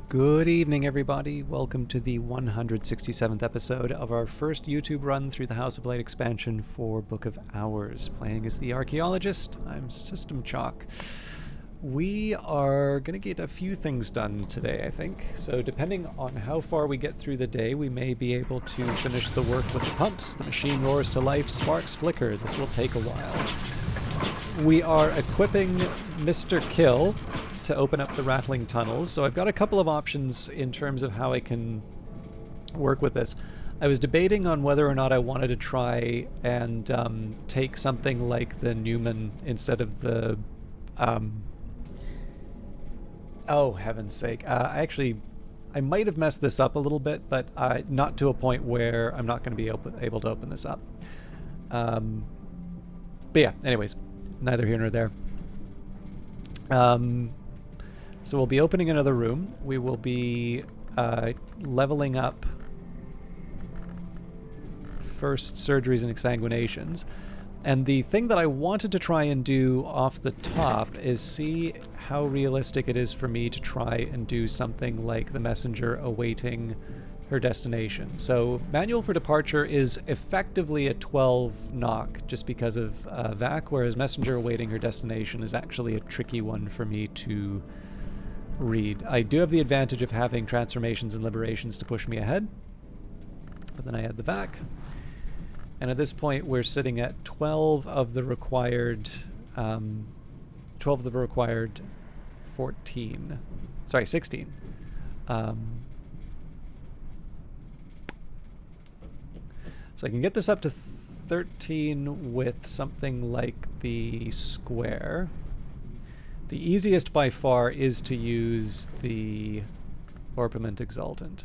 Good evening, everybody. Welcome to the 167th episode of our first YouTube run through the House of Light expansion for Book of Hours. Playing as the Archaeologist, I'm System Chalk. We are going to get a few things done today, I think. So depending on how far we get through the day, we may be able to finish the work with the pumps. The machine roars to life, sparks flicker. This will take a while. We are equipping Mr. Kill to open up the rattling tunnels. So I've got a couple of options in terms of how I can work with this. I was debating on whether or not I wanted to try and take something like the Newman instead of the... oh, heaven's sake. I might have messed this up a little bit, but not to a point where I'm not going to be able to open this up. But yeah, anyways, neither here nor there. So we'll be opening another room. We will be leveling up first surgeries and exsanguinations. And the thing that I wanted to try and do off the top is see how realistic it is for me to try and do something like the messenger awaiting her destination. So manual for departure is effectively a 12 knock just because of VAC, whereas messenger awaiting her destination is actually a tricky one for me to read. I do have the advantage of having transformations and liberations to push me ahead, but then I add the VAC. And at this point we're sitting at 12 of the required 14. Sorry, 16. So I can get this up to 13 with something like the square. The easiest by far is to use the Orpiment Exultant.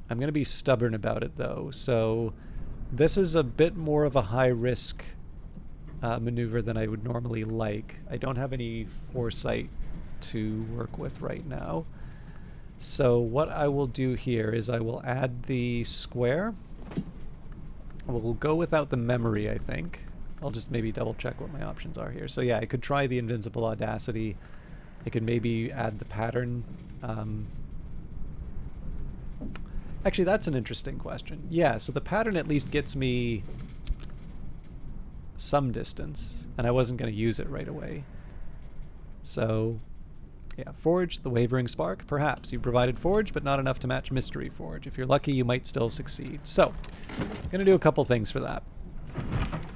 I'm going to be stubborn about it though, so this is a bit more of a high-risk maneuver than I would normally like. I don't have any foresight to work with right now. So what I will do here is I will add the square. We'll go without the memory, I think. I'll just maybe double check what my options are here. So yeah, I could try the Invincible Audacity. I could maybe add the pattern. Actually, that's an interesting question. Yeah, so the pattern at least gets me some distance, and I wasn't going to use it right away. So yeah, Forge, the Wavering Spark, perhaps. You provided Forge, but not enough to match Mystery Forge. If you're lucky, you might still succeed. So, I'm going to do a couple things for that.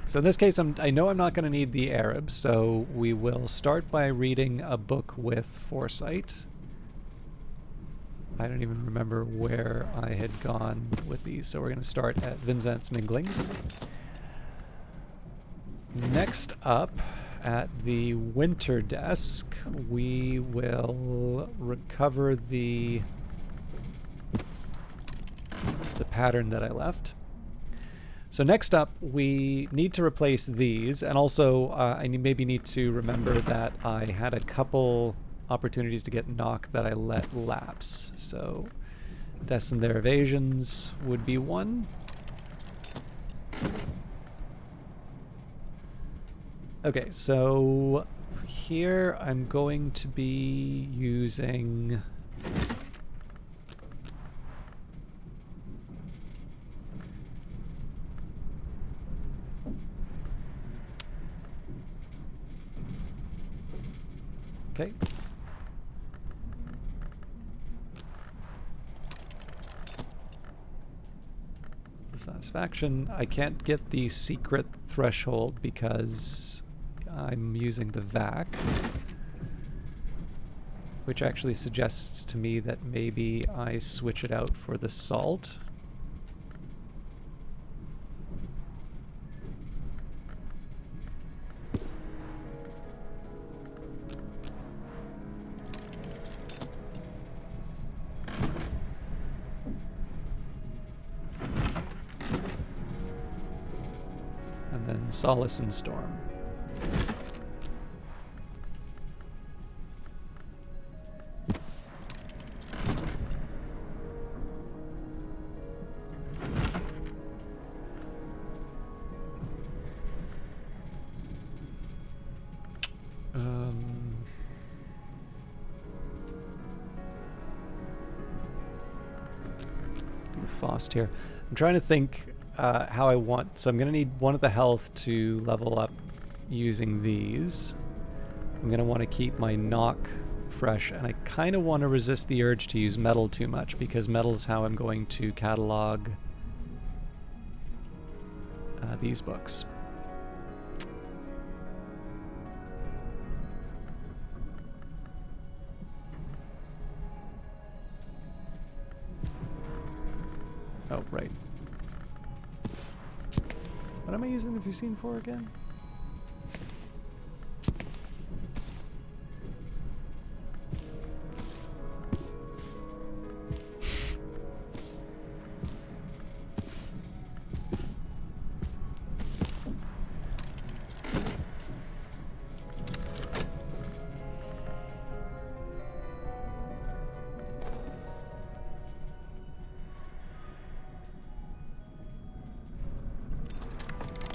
So in this case, I know I'm not going to need the Arab, so we will start by reading a book with Foresight. I don't even remember where I had gone with these, so we're going to start at Vincent's Minglings. Next up, at the Winter Desk, we will recover the pattern that I left. So next up, we need to replace these, and also I maybe need to remember that I had a couple opportunities to get knock that I let lapse. So Deaths and Their Evasions would be one. Okay, so here I'm going to be using... Okay. The satisfaction. I can't get the secret threshold because I'm using the VAC, which actually suggests to me that maybe I switch it out for the salt. And then Solace and Storm. Faust here. I'm trying to think how I want... So I'm going to need 1 of the health to level up using these. I'm going to want to keep my knock fresh, and I kind of want to resist the urge to use metal too much, because metal is how I'm going to catalog these books. Oh, right. What am I using the Fusine for again?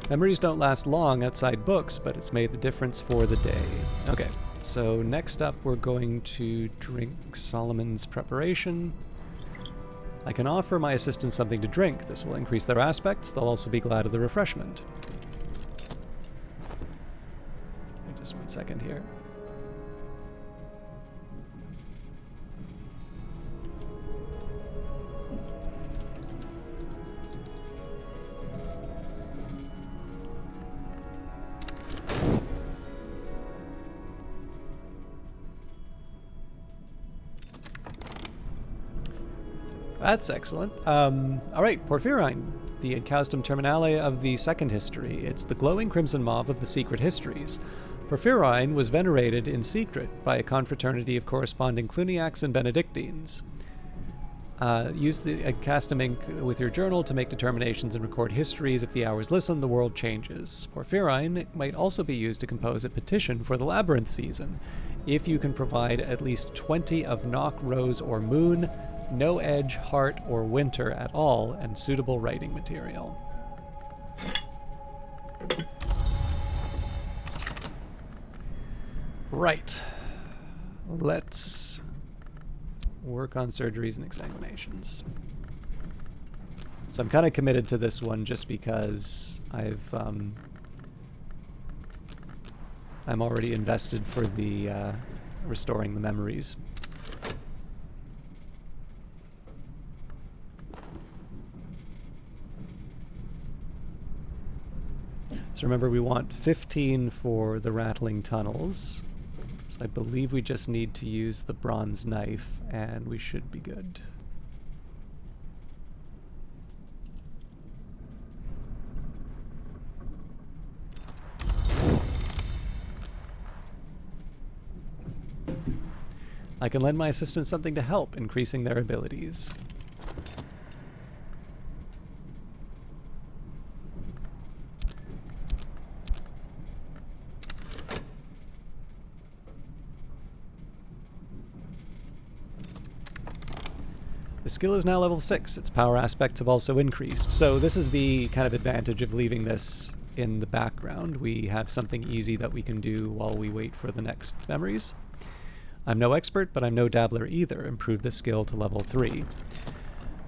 Memories don't last long outside books, but it's made the difference for the day. Okay, so next up we're going to drink Solomon's preparation. I can offer my assistants something to drink. This will increase their aspects. They'll also be glad of the refreshment. Just 1 second here. That's excellent. All right, Porphyrine, the Encaustum Terminale of the Second History. It's the glowing crimson mauve of the secret histories. Porphyrine was venerated in secret by a confraternity of corresponding Cluniacs and Benedictines. Use the Encaustum ink with your journal to make determinations and record histories. If the hours listen, the world changes. Porphyrine might also be used to compose a petition for the Labyrinth season. If you can provide at least 20 of Nock, Rose, or Moon, no edge, heart, or winter at all, and suitable writing material. Right. Let's work on surgeries and examinations. So I'm kind of committed to this one just because I'm already invested for the restoring the memories. So remember, we want 15 for the rattling tunnels. So I believe we just need to use the bronze knife, and we should be good. I can lend my assistants something to help, increasing their abilities. The skill is now level 6. Its power aspects have also increased. So this is the kind of advantage of leaving this in the background. We have something easy that we can do while we wait for the next memories. I'm no expert, but I'm no dabbler either. Improve the skill to level 3.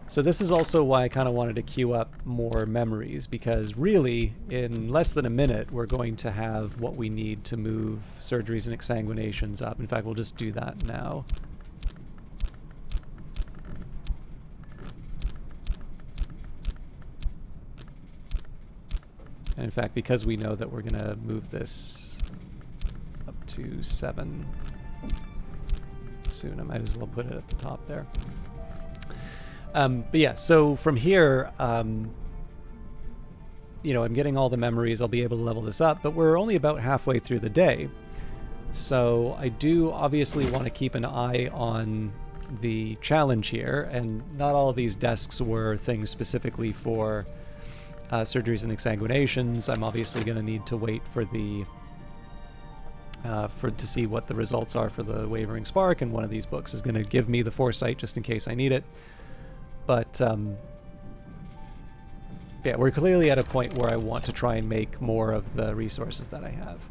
So this is also why I kind of wanted to queue up more memories, because really, in less than a minute, we're going to have what we need to move surgeries and exsanguinations up. In fact, we'll just do that now. And in fact, because we know that we're going to move this up to 7 soon, I might as well put it at the top there. But yeah, so from here, you know, I'm getting all the memories. I'll be able to level this up, but we're only about halfway through the day. So I do obviously want to keep an eye on the challenge here, and not all of these desks were things specifically for surgeries and exsanguinations. I'm obviously going to need to wait for the to see what the results are for the Wavering Spark, and one of these books is going to give me the foresight just in case I need it. But yeah, we're clearly at a point where I want to try and make more of the resources that I have.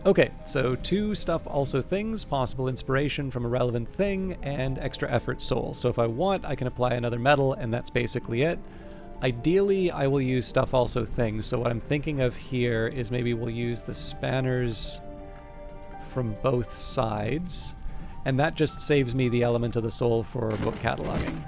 Okay, so 2 stuff also things, possible inspiration from a relevant thing, and extra effort soul. So if I want, I can apply another metal, and that's basically it. Ideally, I will use stuff also things. So what I'm thinking of here is maybe we'll use the spanners from both sides, and that just saves me the element of the soul for book cataloging.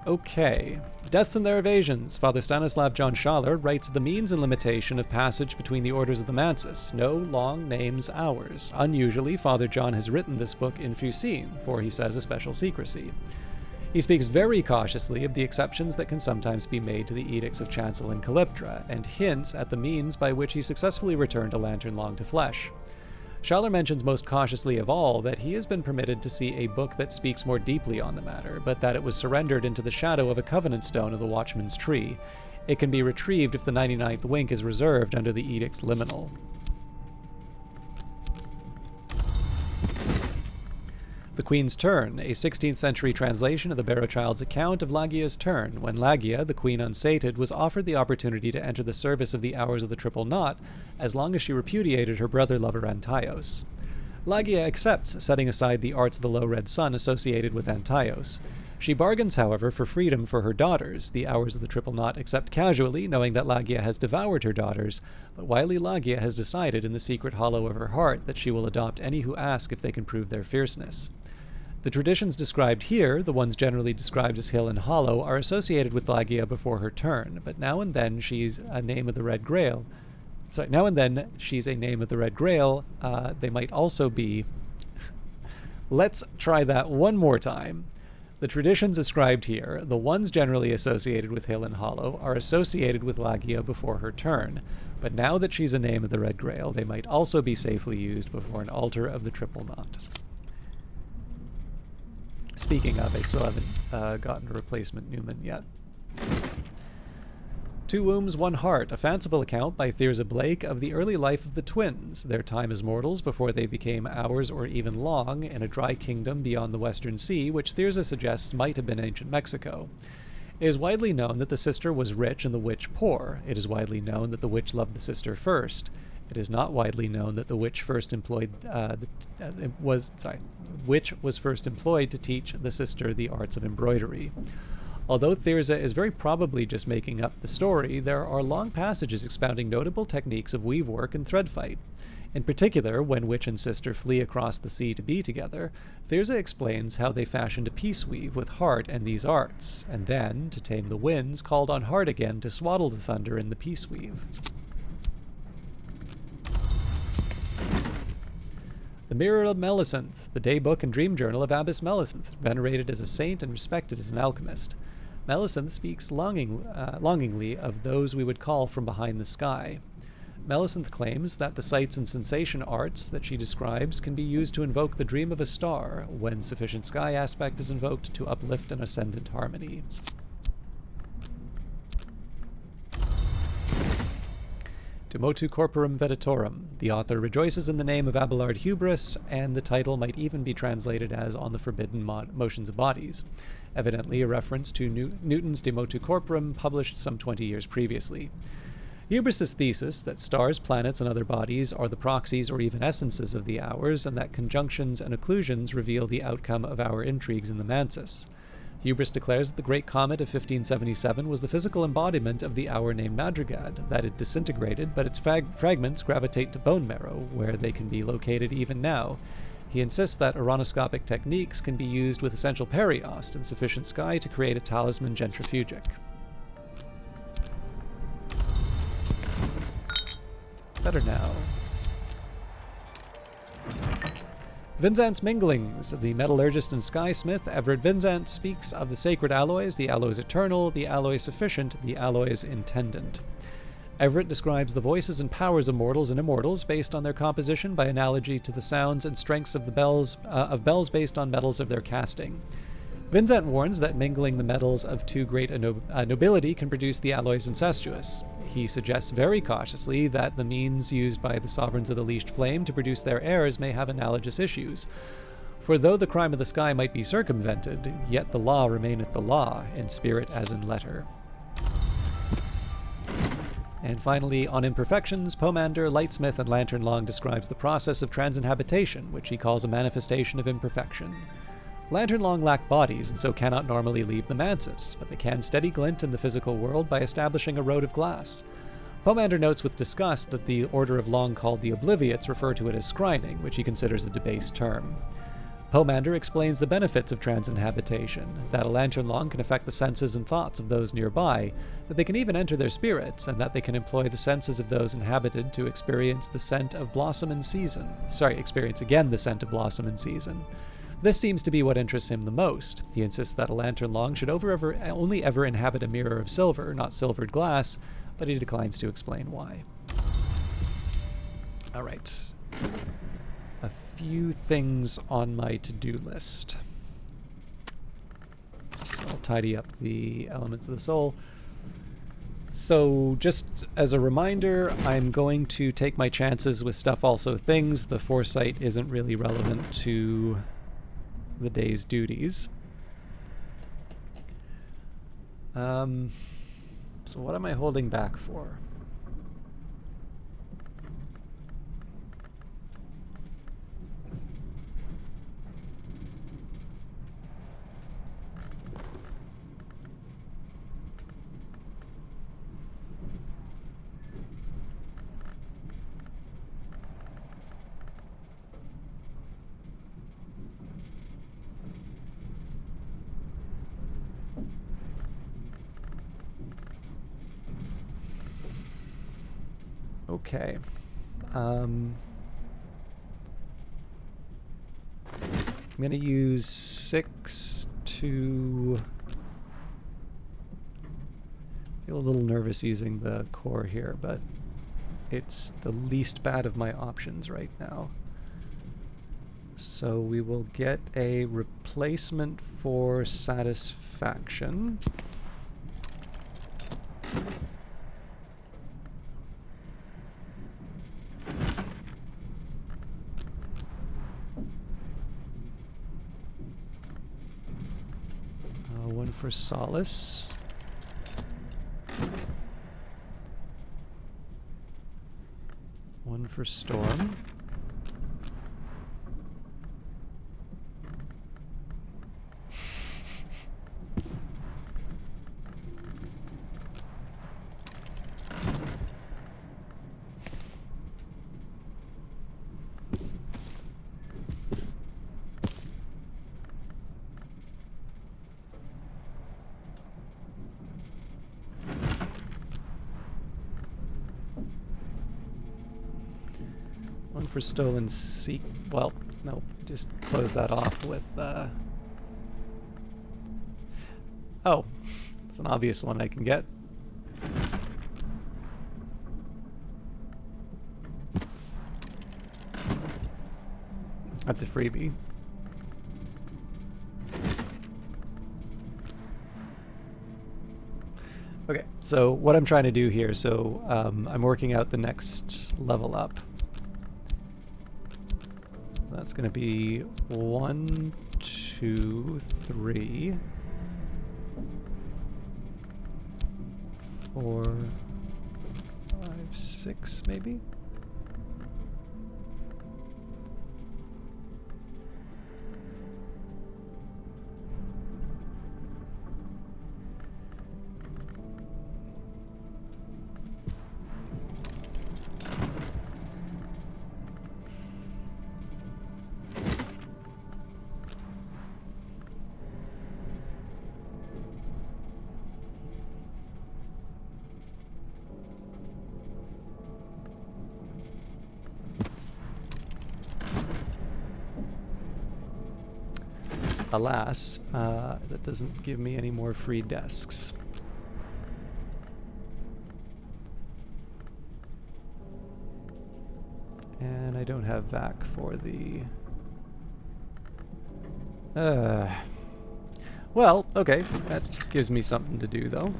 Okay. Deaths and their evasions. Father Stanislav John Schaller writes of the means and limitation of passage between the orders of the Mansus. No long names hours. Unusually, Father John has written this book in Fucine, for, he says, a special secrecy. He speaks very cautiously of the exceptions that can sometimes be made to the edicts of Chancel and Calyptra, and hints at the means by which he successfully returned a lantern long to flesh. Schaller mentions most cautiously of all that he has been permitted to see a book that speaks more deeply on the matter, but that it was surrendered into the shadow of a covenant stone of the Watchman's Tree. It can be retrieved if the 99th wink is reserved under the edict's liminal. The Queen's Turn, a 16th century translation of the Barrowchild's account of Lagia's turn, when Lagia, the queen unsated, was offered the opportunity to enter the service of the Hours of the Triple Knot, as long as she repudiated her brother-lover Antaios. Lagia accepts, setting aside the arts of the Low Red Sun associated with Antaios. She bargains, however, for freedom for her daughters. The Hours of the Triple Knot accept casually, knowing that Lagia has devoured her daughters, but wily Lagia has decided in the secret hollow of her heart that she will adopt any who ask if they can prove their fierceness. The traditions described here, the ones generally described as hill and hollow, are associated with Lagia before her turn, but now and then she's a name of the Red Grail. Now and then she's a name of the Red Grail. They might also be... Let's try that one more time. The traditions described here, the ones generally associated with hill and hollow, are associated with Lagia before her turn, but now that she's a name of the Red Grail, they might also be safely used before an altar of the Triple Knot. Speaking of, I still haven't gotten a replacement Newman yet. Two Wombs, One Heart, a fanciful account by Thirza Blake of the early life of the twins, their time as mortals before they became hours or even long, in a dry kingdom beyond the Western Sea, which Thirza suggests might have been ancient Mexico. It is widely known that the sister was rich and the witch poor. It is widely known that the witch loved the sister first. It is not widely known that the witch was first employed to teach the sister the arts of embroidery. Although Thirza is very probably just making up the story, there are long passages expounding notable techniques of weave work and thread fight. In particular, when witch and sister flee across the sea to be together, Thirza explains how they fashioned a peace weave with Heart and these arts, and then, to tame the winds, called on Heart again to swaddle the thunder in the peace weave. The Mirror of Melisandre, the daybook and dream journal of Abbess Melisandre, venerated as a saint and respected as an alchemist. Melisandre speaks longingly of those we would call from behind the sky. Melisandre claims that the sights and sensation arts that she describes can be used to invoke the dream of a star, when sufficient sky aspect is invoked to uplift an ascendant harmony. De motu corporum veditorum. The author rejoices in the name of Abelard Hubris, and the title might even be translated as On the Forbidden Motions of Bodies, evidently a reference to Newton's De motu corporum, published some 20 years previously. Hubris's thesis that stars, planets, and other bodies are the proxies or even essences of the hours, and that conjunctions and occlusions reveal the outcome of our intrigues in the Mansus. Hubris declares that the Great Comet of 1577 was the physical embodiment of the hour named Madrigad, that it disintegrated, but its fragments gravitate to bone marrow, where they can be located even now. He insists that aronoscopic techniques can be used with essential periost and sufficient sky to create a talisman centrifugic. Better now. Vinzant's Minglings. The metallurgist and skysmith Everett Vinzant speaks of the sacred alloys, the alloys eternal, the alloys sufficient, the alloys intendant. Everett describes the voices and powers of mortals and immortals based on their composition by analogy to the sounds and strengths of the bells based on metals of their casting. Vinzant warns that mingling the metals of too great a nobility can produce the alloys incestuous. He suggests very cautiously that the means used by the sovereigns of the Leashed Flame to produce their heirs may have analogous issues. For though the crime of the sky might be circumvented, yet the law remaineth the law, in spirit as in letter. And finally, on imperfections, Pomander, Lightsmith, and Lantern Long describes the process of transinhabitation, which he calls a manifestation of imperfection. Lantern Long lack bodies and so cannot normally leave the mansis, but they can steady glint in the physical world by establishing a road of glass. Pomander notes with disgust that the Order of Long called the Obliviates refer to it as scrying, which he considers a debased term. Pomander explains the benefits of transinhabitation, that a Lantern Long can affect the senses and thoughts of those nearby, that they can even enter their spirits, and that they can employ the senses of those inhabited to experience the scent of blossom in season. Experience again the scent of blossom in season. This seems to be what interests him the most. He insists that a Lantern Long should only ever inhabit a mirror of silver, not silvered glass, but he declines to explain why. All right. A few things on my to-do list. So I'll tidy up the elements of the soul. So just as a reminder, I'm going to take my chances with stuff also things. The foresight isn't really relevant to the day's duties. So what am I holding back for? Okay. I'm going to use 6 to... I feel a little nervous using the core here, but it's the least bad of my options right now. So we will get a replacement for satisfaction. One for solace. One for storm. One for stolen seek. Well, no, just close that off with. Oh, it's an obvious one I can get. That's a freebie. Okay, so what I'm trying to do here, so I'm working out the next level up. So that's going to be 1, 2, 3, 4, 5, 6, maybe? Alas, that doesn't give me any more free desks. And I don't have VAC for the... Well, okay, that gives me something to do, though.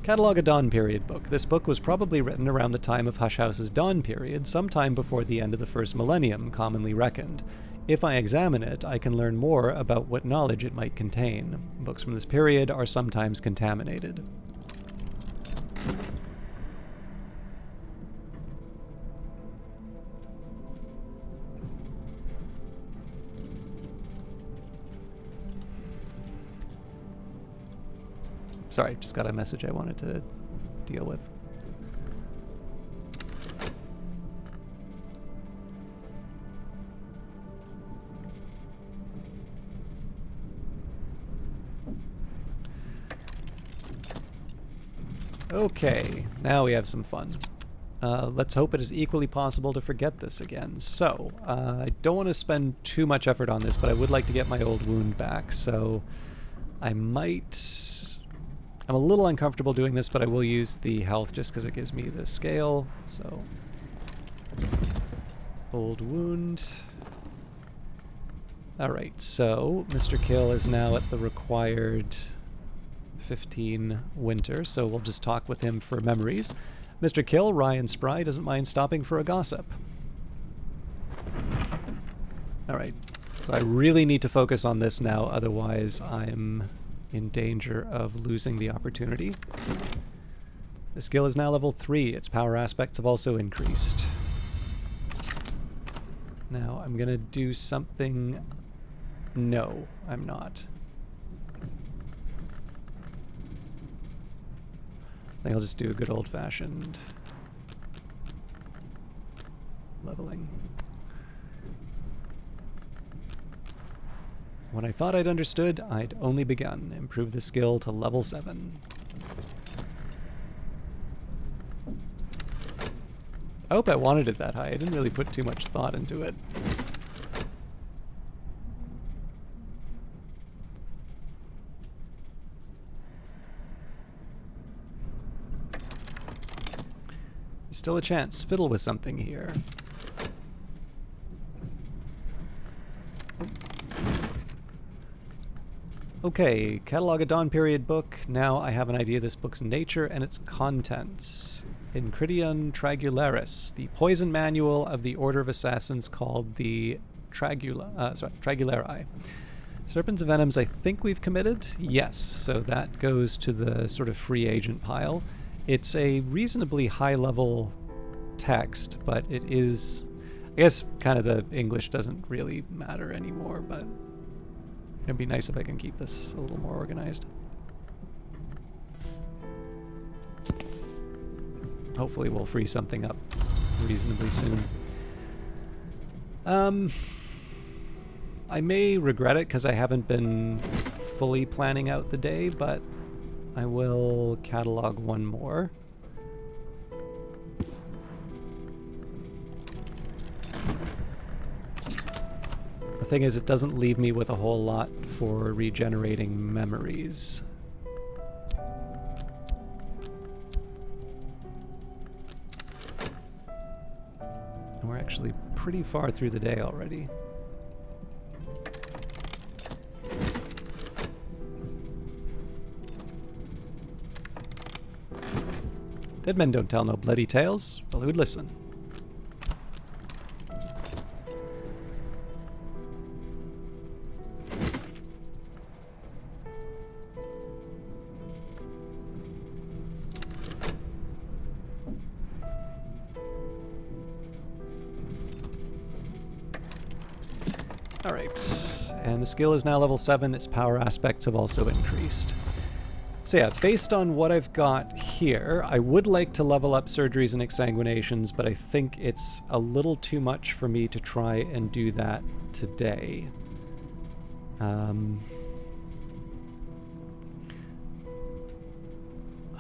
Catalog a Dawn Period book. This book was probably written around the time of Hush House's Dawn Period, sometime before the end of the first millennium, commonly reckoned. If I examine it, I can learn more about what knowledge it might contain. Books from this period are sometimes contaminated. Sorry, just got a message I wanted to deal with. Okay, now we have some fun. Let's hope it is equally possible to forget this again. So, I don't want to spend too much effort on this, but I would like to get my old wound back, so I might... I'm a little uncomfortable doing this, but I will use the health just because it gives me the scale. So, old wound. Alright, so Mr. Kill is now at the required 15 winter, so we'll just talk with him for memories. Mr. Kill, Ryan Spry doesn't mind stopping for a gossip. Alright, so I really need to focus on this now, otherwise I'm in danger of losing the opportunity. The skill is now level 3. Its power aspects have also increased. Now, I'm gonna do something... No, I'm not. I think I'll just do a good old-fashioned leveling. When I thought I'd understood, I'd only begun. Improve the skill to level 7. I hope I wanted it that high. I didn't really put too much thought into it. Still a chance. Fiddle with something here. Okay, Catalog a Dawn Period book. Now I have an idea of this book's nature and its contents. Incridion Tragularis, the poison manual of the Order of Assassins called the Tragulari. Serpents of Venoms, I think we've committed? Yes, so that goes to the sort of free agent pile. It's a reasonably high-level text, but it is... I guess kind of the English doesn't really matter anymore, but it'd be nice if I can keep this a little more organized. Hopefully we'll free something up reasonably soon. I may regret it because I haven't been fully planning out the day, but I will catalog one more. The thing is, it doesn't leave me with a whole lot for regenerating memories. And we're actually pretty far through the day already. Dead men don't tell no bloody tales. Well, who'd listen? Alright, and the skill is now level 7, its power aspects have also increased. So yeah, based on what I've got here, I would like to level up surgeries and exsanguinations, but I think it's a little too much for me to try and do that today. I'm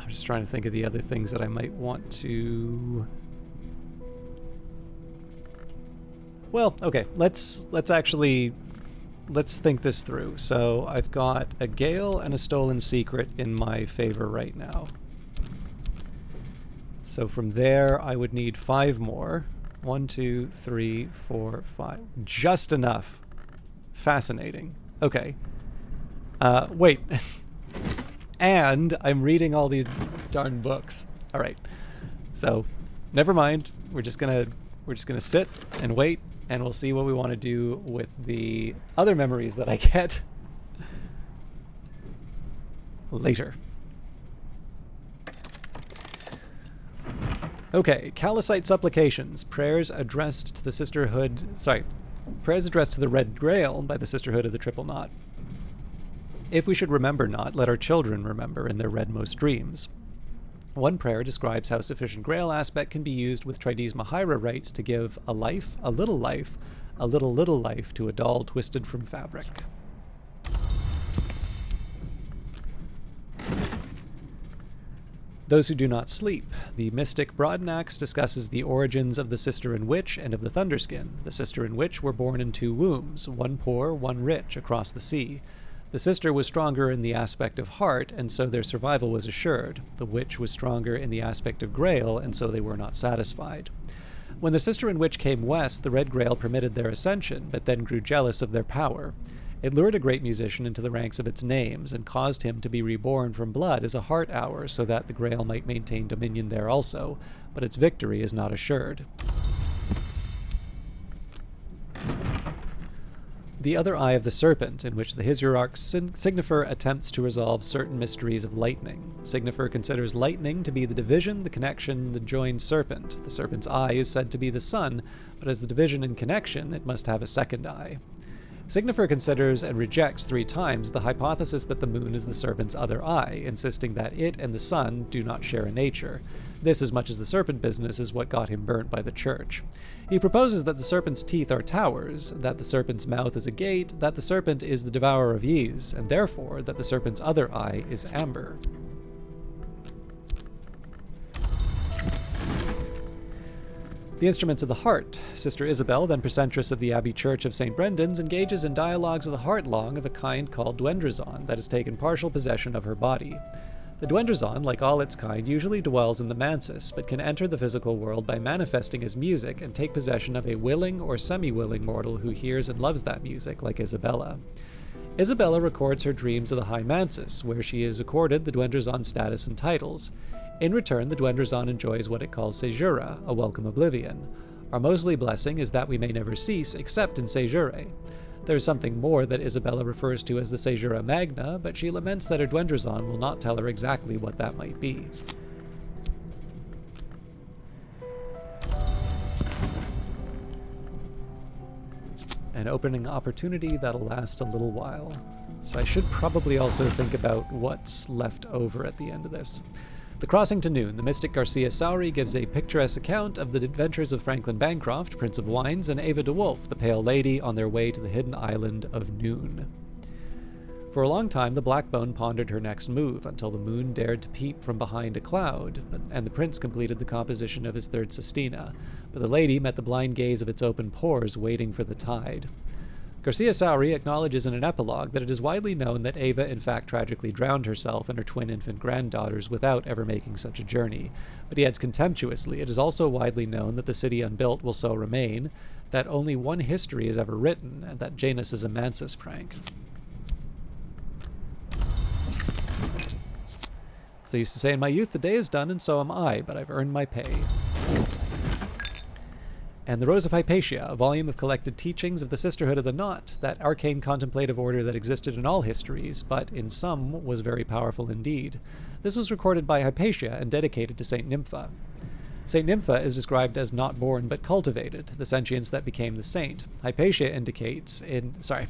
just trying to think of the other things that I might want to... Well, okay, let's think this through. So I've got a Gale and a Stolen Secret in my favor right now. So from there, I would need 5 more. 1, 2, 3, 4, 5. Just enough. Fascinating. Okay. Wait. And I'm reading all these Darn books. All right. So, never mind. We're just gonna sit and wait, and we'll see what we want to do with the other memories that I get later. Okay, Callicite supplications, prayers addressed to the prayers addressed to the Red Grail by the Sisterhood of the Triple Knot. If we should remember not, let our children remember in their redmost dreams. One prayer describes how sufficient Grail aspect can be used with Tridesma Hira rites to give a life, a little life to a doll twisted from fabric. Those who do not sleep. The mystic Broadnax discusses the origins of the Sister and Witch and of the Thunderskin. The Sister and Witch were born in 2 wombs, one poor, one rich, across the sea. The Sister was stronger in the aspect of heart, and so their survival was assured. The Witch was stronger in the aspect of Grail, and so they were not satisfied. When the Sister and Witch came west, the Red Grail permitted their ascension, but then grew jealous of their power. It lured a great musician into the ranks of its names, and caused him to be reborn from blood as a heart hour, so that the Grail might maintain dominion there also, but its victory is not assured. The Other Eye of the Serpent, in which the Hisiarch Signifer attempts to resolve certain mysteries of lightning. Signifer considers lightning to be the division, the connection, the joined serpent. The serpent's eye is said to be the sun, but as the division and connection, it must have a second eye. Signifer considers and rejects 3 times the hypothesis that the moon is the serpent's other eye, insisting that it and the sun do not share a nature. This, as much as the serpent business, is what got him burnt by the church. He proposes that the serpent's teeth are towers, that the serpent's mouth is a gate, that the serpent is the devourer of Ys, and therefore that the serpent's other eye is amber. The Instruments of the Heart. Sister Isabel, then precentress of the Abbey Church of St. Brendan's, engages in dialogues with a heart-long of a kind called Dwendrazon that has taken partial possession of her body. The Dwendrazon, like all its kind, usually dwells in the mansis, but can enter the physical world by manifesting as music and take possession of a willing or semi-willing mortal who hears and loves that music, like Isabella. Isabella records her dreams of the High Mansis, where she is accorded the Dwendrazon status and titles. In return, the Dwendrazon enjoys what it calls Sejura, a welcome oblivion. Our mostly blessing is that we may never cease, except in Sejure. There is something more that Isabella refers to as the Sejura Magna, but she laments that her Dwendrazon will not tell her exactly what that might be. An opening opportunity that'll last a little while. So I should probably also think about what's left over at the end of this. The Crossing to Noon. The mystic Garcia Sauri gives a picturesque account of the adventures of Franklin Bancroft, Prince of Wines, and Ava de Wolf, the Pale Lady, on their way to the hidden island of Noon. For a long time, the Blackbone pondered her next move, until the moon dared to peep from behind a cloud, and the prince completed the composition of his third sestina, but the lady met the blind gaze of its open pores, waiting for the tide. Garcia Sauri acknowledges in an epilogue that it is widely known that Ava in fact tragically drowned herself and her twin infant granddaughters without ever making such a journey, but he adds contemptuously, it is also widely known that the city unbuilt will so remain, that only one history is ever written, and that Janus is a Mansis prank. As I used to say in my youth, the day is done and so am I, but I've earned my pay. And the Rose of Hypatia, a volume of collected teachings of the Sisterhood of the Knot, that arcane contemplative order that existed in all histories, but in some was very powerful indeed. This was recorded by Hypatia and dedicated to Saint Nympha. Saint Nympha is described as not born but cultivated, the sentience that became the saint. Hypatia indicates I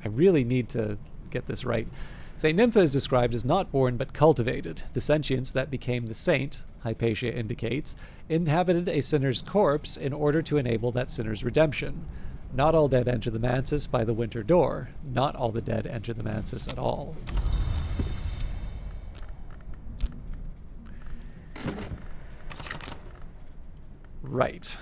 really need to get this right. Saint Nympha is described as not born but cultivated, the sentience that became the saint, Hypatia indicates, inhabited a sinner's corpse in order to enable that sinner's redemption. Not all dead enter the mansis by the winter door. Not all the dead enter the mansis at all. Right.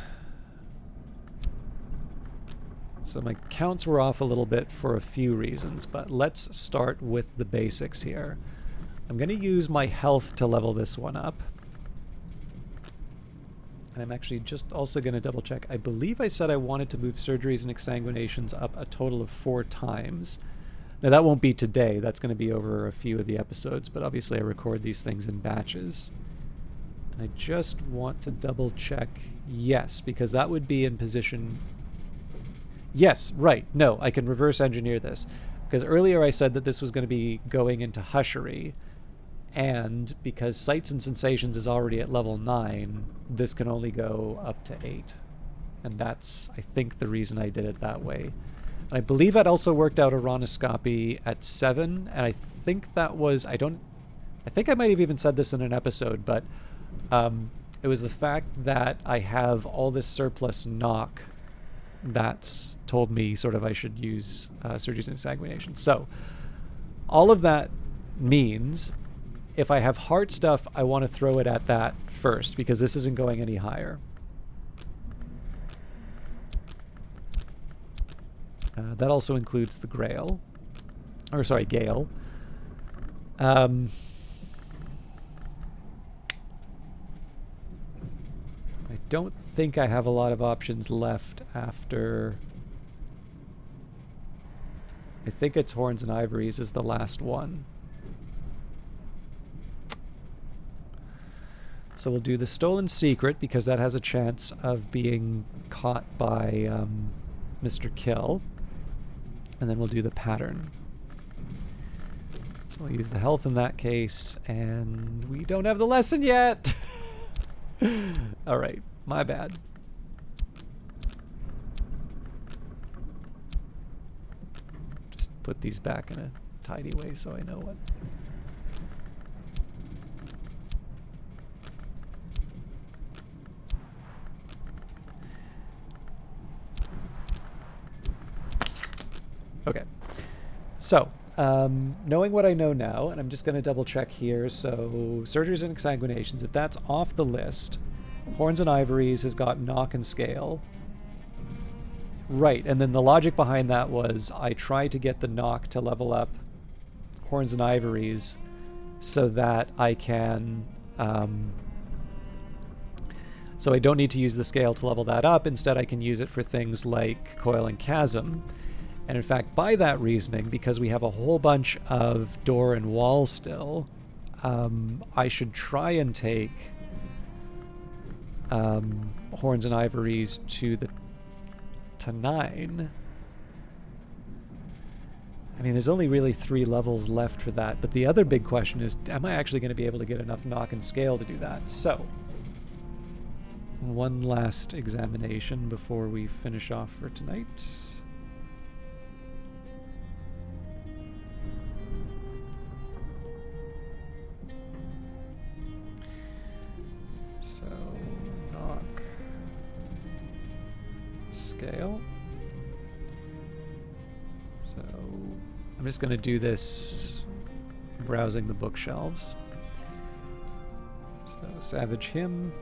So my counts were off a little bit for a few reasons, but let's start with the basics here. I'm going to use my health to level this one up. And I'm actually just also going to double check. I believe I said I wanted to move surgeries and exsanguinations up a total of 4 times. Now, that won't be today. That's going to be over a few of the episodes, but obviously I record these things in batches. I just want to double check. Yes, because that would be in position... Yes, right. No, I can reverse engineer this. Because earlier I said that this was going to be going into Hushery, and because Sights and Sensations is already at level 9, this can only go up to 8. And that's, I think, the reason I did it that way. And I believe I'd also worked out Aronoscopy at 7, and I think that was... I think I might have even said this in an episode, but it was the fact that I have all this surplus knock that's told me sort of I should use surgeries and exsanguination. So all of that means if I have heart stuff, I want to throw it at that first, because this isn't going any higher. That also includes the Grail. Or, sorry, Gale. I don't think I have a lot of options left after... I think it's Horns and Ivories is the last one. So we'll do the Stolen Secret, because that has a chance of being caught by Mr. Kill. And then we'll do the Pattern. So I'll use the health in that case, and we don't have the lesson yet! Alright, my bad. Just put these back in a tidy way so I know what... Okay, so knowing what I know now, and I'm just going to double check here, so surgeries and exsanguinations, if that's off the list, Horns and Ivories has got Knock and Scale. Right, and then the logic behind that was I tried to get the Knock to level up Horns and Ivories so that I can... so I don't need to use the Scale to level that up. Instead, I can use it for things like Coil and Chasm. And in fact, by that reasoning, because we have a whole bunch of door and wall still, I should try and take Horns and Ivories to 9. I mean, there's only really 3 levels left for that, but the other big question is, am I actually going to be able to get enough Knock and Scale to do that? So, one last examination before we finish off for tonight. So, Knock, Scale. So, I'm just going to do this browsing the bookshelves. So, Savage Hymn.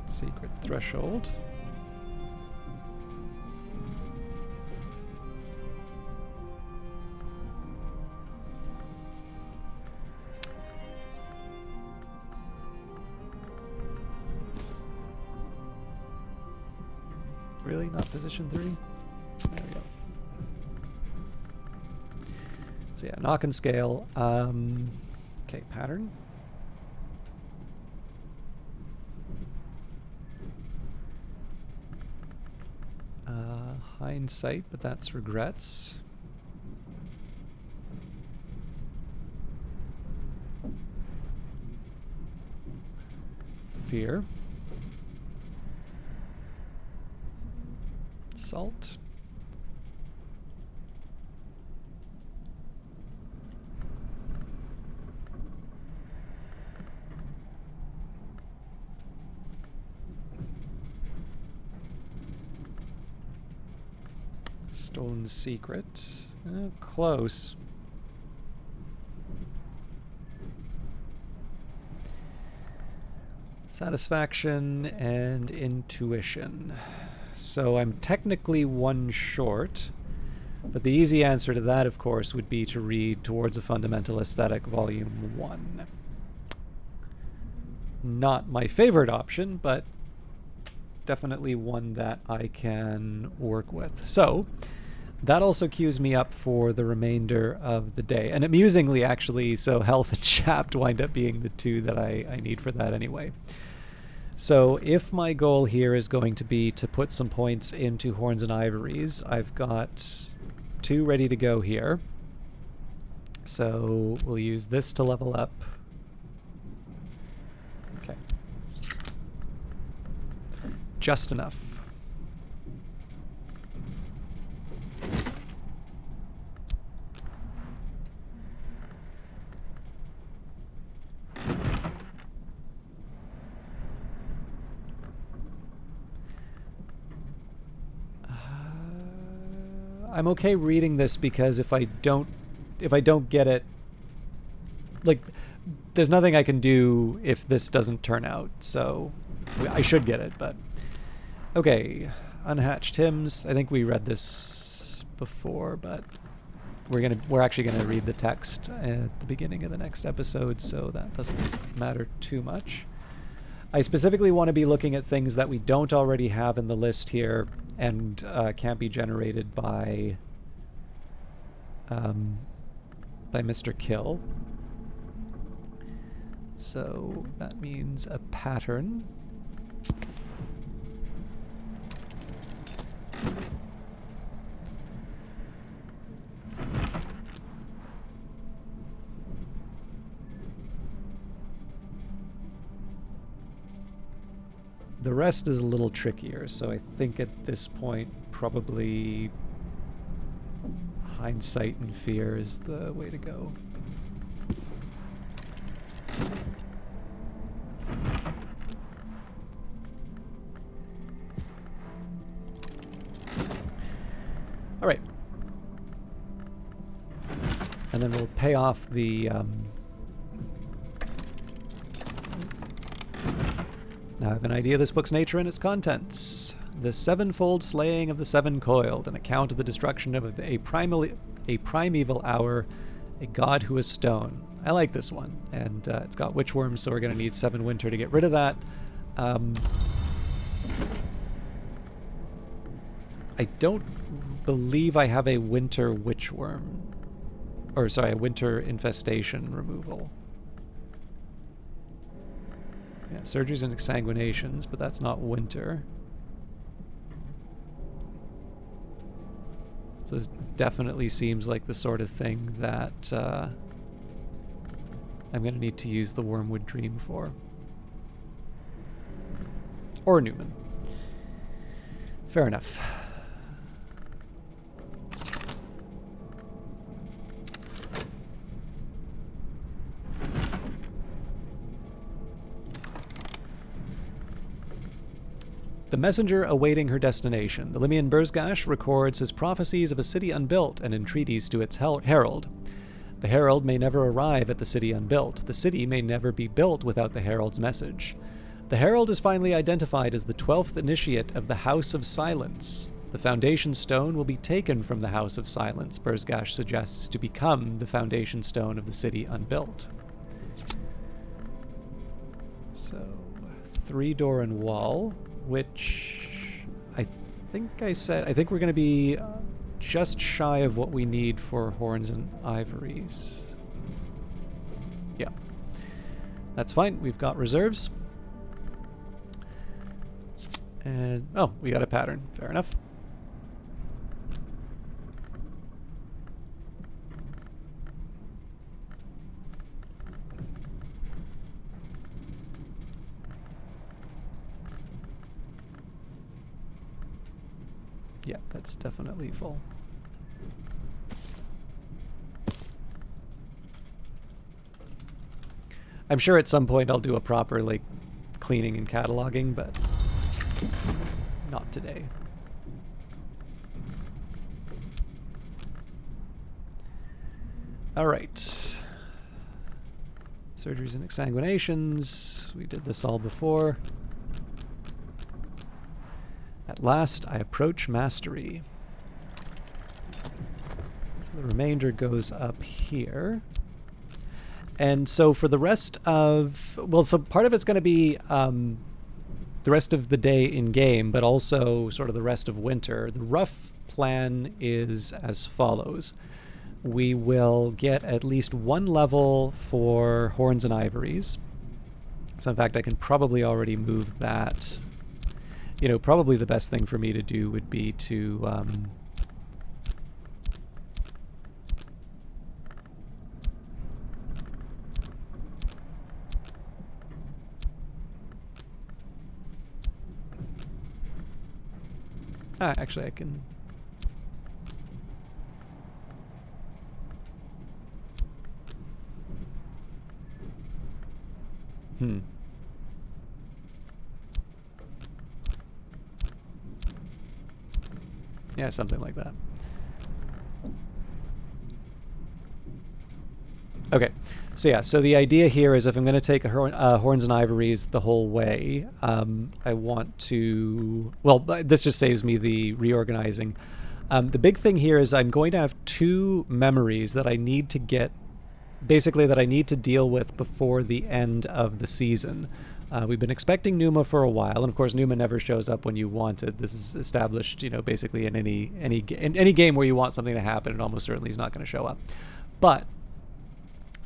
Secret Threshold. Really? Not position 3? There we go. So yeah, Knock and Scale. Okay, Pattern. Hindsight, but that's Regrets. Fear. Salt. Stolen Secret. Close. Satisfaction and Intuition. So I'm technically 1 short, but the easy answer to that, of course, would be to read Towards a Fundamental Aesthetic, Volume 1. Not my favorite option, but definitely one that I can work with. So that also queues me up for the remainder of the day. And amusingly, actually, so health and chapped wind up being the two that I need for that anyway. So if my goal here is going to be to put some points into Horns and Ivories, I've got 2 ready to go here. So we'll use this to level up. Okay. Just enough. I'm okay reading this because if I don't get it, like, there's nothing I can do if this doesn't turn out, so I should get it, but okay. Unhatched hymns. I think we read this before, but we're actually gonna read the text at the beginning of the next episode, so that doesn't matter too much. I specifically want to be looking at things that we don't already have in the list here and can't be generated by Mr. Kill. So that means a pattern. The rest is a little trickier, so I think at this point probably hindsight and fear is the way to go. All right. And then we'll pay off the Now I have an idea of this book's nature and its contents. The sevenfold slaying of the seven coiled, an account of the destruction of a primeval hour, a god who is stone. I like this one, and it's got witchworms, so we're going to need 7 winter to get rid of that. I don't believe I have a winter witchworm, or sorry, a winter infestation removal. Yeah, surgeries and exsanguinations, but that's not winter. So this definitely seems like the sort of thing that I'm going to need to use the Wormwood Dream for. Or Newman. Fair enough. The messenger awaiting her destination. The Limian Burzgash records his prophecies of a city unbuilt and entreaties to its herald. The herald may never arrive at the city unbuilt. The city may never be built without the herald's message. The herald is finally identified as the 12th initiate of the House of Silence. The foundation stone will be taken from the House of Silence, Burzgash suggests, to become the foundation stone of the city unbuilt. So, 3 door and wall, which I think we're going to be just shy of what we need for Horns and Ivories. Yeah. That's fine. We've got reserves. And, oh, we got a pattern. Fair enough. Yeah, that's definitely full. I'm sure at some point I'll do a proper, like, cleaning and cataloging, but not today. All right. Surgeries and exsanguinations. We did this all before. At last, I approach mastery. So the remainder goes up here. And so for the rest of... Well, so part of it's going to be the rest of the day in game, but also sort of the rest of winter, the rough plan is as follows. We will get at least one level for Horns and Ivories. So in fact, I can probably already move that. You know, probably the best thing for me to do would be to actually I can... Yeah, something like that. Okay, so yeah, so the idea here is if I'm going to take Horns and Ivories the whole way, I want to... Well, this just saves me the reorganizing. The big thing here is I'm going to have 2 memories that I need to get, basically that I need to deal with before the end of the season. We've been expecting Numa for a while, and of course Numa never shows up when you want it. This is established, you know, basically in any game where you want something to happen, and almost certainly he's not going to show up. But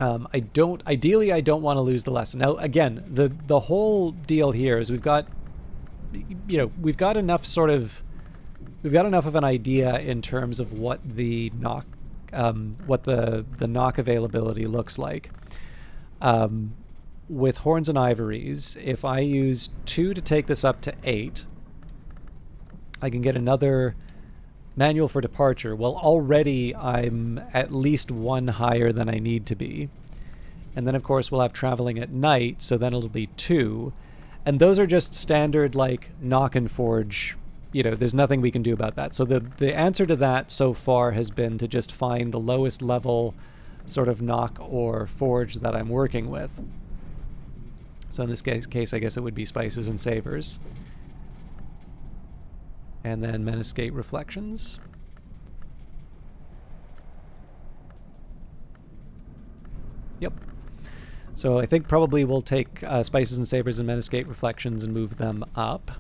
ideally I don't want to lose the lesson. Now again, the whole deal here is we've got enough of an idea in terms of what the knock availability looks like. With Horns and Ivories, if I use 2 to take this up to 8, I can get another manual for departure. Well, already I'm at least 1 higher than I need to be. And then, of course, we'll have traveling at night, so then it'll be 2. And those are just standard, like, knock and forge. You know, there's nothing we can do about that. So the answer to that so far has been to just find the lowest level sort of knock or forge that I'm working with. So in this case, I guess it would be Spices and Savors. And then Menescate Reflections. Yep. So I think probably we'll take Spices and Savors and Menescate Reflections and move them up.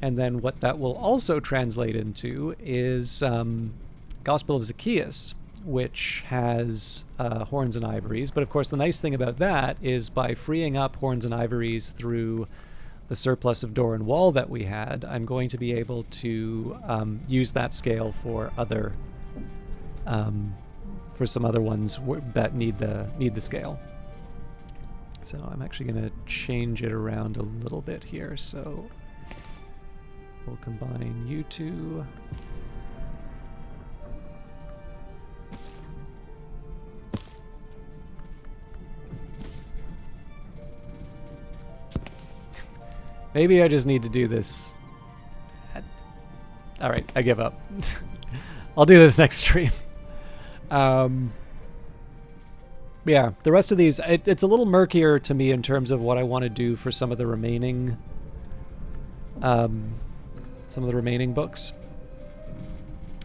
And then what that will also translate into is Gospel of Zacchaeus, which has Horns and Ivories. But of course, the nice thing about that is by freeing up Horns and Ivories through the surplus of door and wall that we had, I'm going to be able to use that scale for other, for some other ones that need the scale. So I'm actually going to change it around a little bit here. So we'll combine you two. Maybe I just need to do this. All right, I give up. I'll do this next stream. Yeah, the rest of these, it's a little murkier to me in terms of what I want to do for some of the remaining books.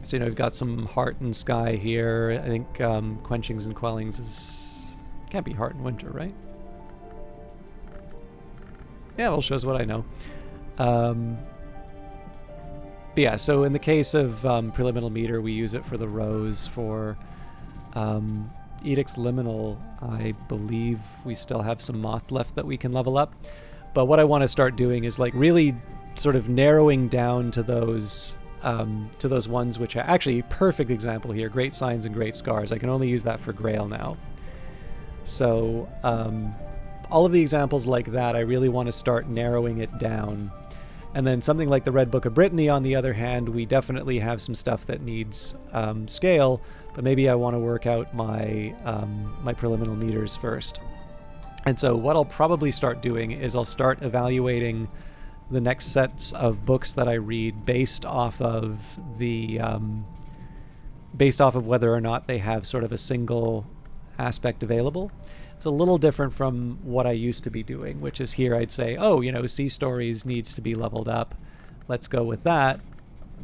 So, you know, we've got some Heart and Sky here. I think Quenchings and Quellings can't be Heart and Winter, right? Yeah, well, shows what I know. But yeah, so in the case of Preliminal Meter, we use it for the Rose. For Edict's Liminal, I believe we still have some Moth left that we can level up. But what I want to start doing is like really sort of narrowing down to those ones which are actually perfect example here. Great Signs and Great Scars. I can only use that for Grail now. So all of the examples like that, I really want to start narrowing it down. And then something like the Red Book of Brittany, on the other hand, we definitely have some stuff that needs scale, but maybe I want to work out my my preliminal meters first. And so what I'll probably start doing is I'll start evaluating the next sets of books that I read based off of the whether or not they have sort of a single aspect available. It's a little different from what I used to be doing, which is here I'd say, oh, you know, Sea Stories needs to be leveled up. Let's go with that.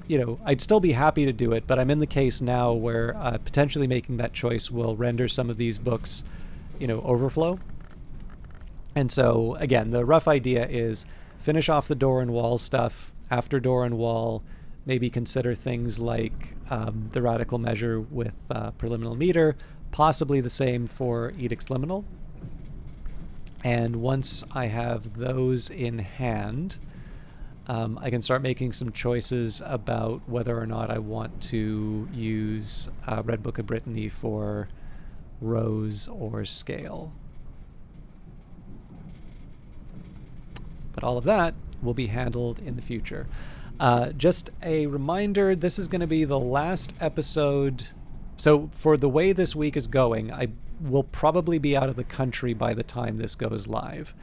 You know, I'd still be happy to do it, but I'm in the case now where potentially making that choice will render some of these books, you know, overflow. And so, again, the rough idea is, finish off the door and wall stuff. After door and wall, maybe consider things like the radical measure with preliminal meter, possibly the same for edicts liminal. And once I have those in hand, I can start making some choices about whether or not I want to use Red Book of Brittany for rows or scale. But all of that will be handled in the future. Just a reminder, this is going to be the last episode. So for the way this week is going, I will probably be out of the country by the time this goes live.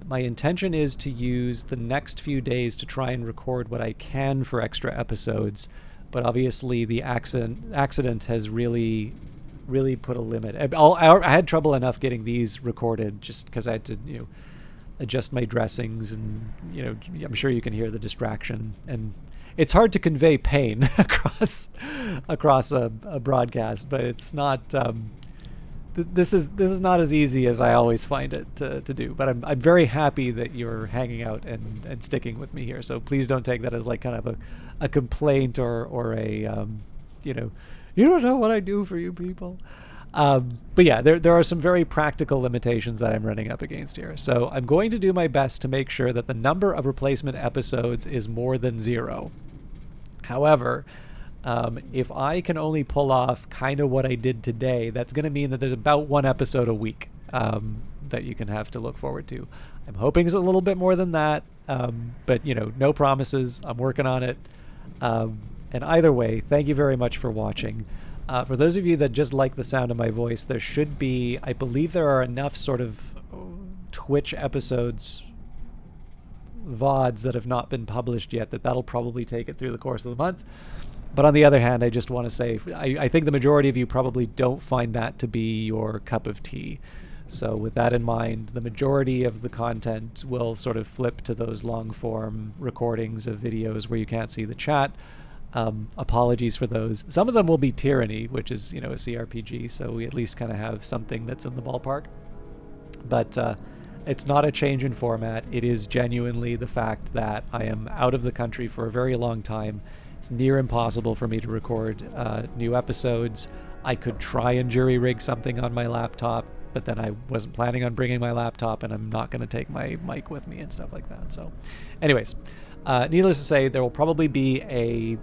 My intention is to use the next few days to try and record what I can for extra episodes, but obviously the accident has really put a limit. I had trouble enough getting these recorded just because I had to, adjust my dressings, and I'm sure you can hear the distraction, and it's hard to convey pain across a broadcast, but it's not. This is not as easy as I always find it to do. But I'm very happy that you're hanging out and sticking with me here. So please don't take that as like kind of a complaint or a you don't know what I do for you people. But yeah, there are some very practical limitations that I'm running up against here. So I'm going to do my best to make sure that the number of replacement episodes is more than 0. However, if I can only pull off kind of what I did today, that's going to mean that there's about 1 episode a week that you can have to look forward to. I'm hoping it's a little bit more than that, but no promises. I'm working on it. And either way, thank you very much for watching. For those of you that just like the sound of my voice, there should be, I believe there are enough sort of Twitch episodes, VODs that have not been published yet, that'll probably take it through the course of the month. But on the other hand, I just want to say, I think the majority of you probably don't find that to be your cup of tea. So with that in mind, the majority of the content will sort of flip to those long-form recordings of videos where you can't see the chat. Apologies for those. Some of them will be Tyranny, which is, a CRPG, so we at least kind of have something that's in the ballpark. But it's not a change in format. It is genuinely the fact that I am out of the country for a very long time. It's near impossible for me to record new episodes. I could try and jury rig something on my laptop, but then I wasn't planning on bringing my laptop, and I'm not going to take my mic with me and stuff like that. So anyways, needless to say, there will probably be a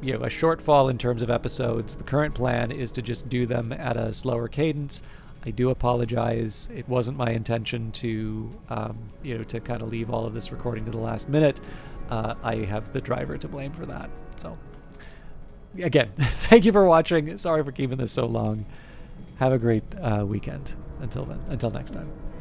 shortfall in terms of episodes. The current plan is to just do them at a slower cadence. I do apologize. It wasn't my intention to, to kind of leave all of this recording to the last minute. I have the driver to blame for that. So, again, thank you for watching. Sorry for keeping this so long. Have a great weekend. Until then, until next time.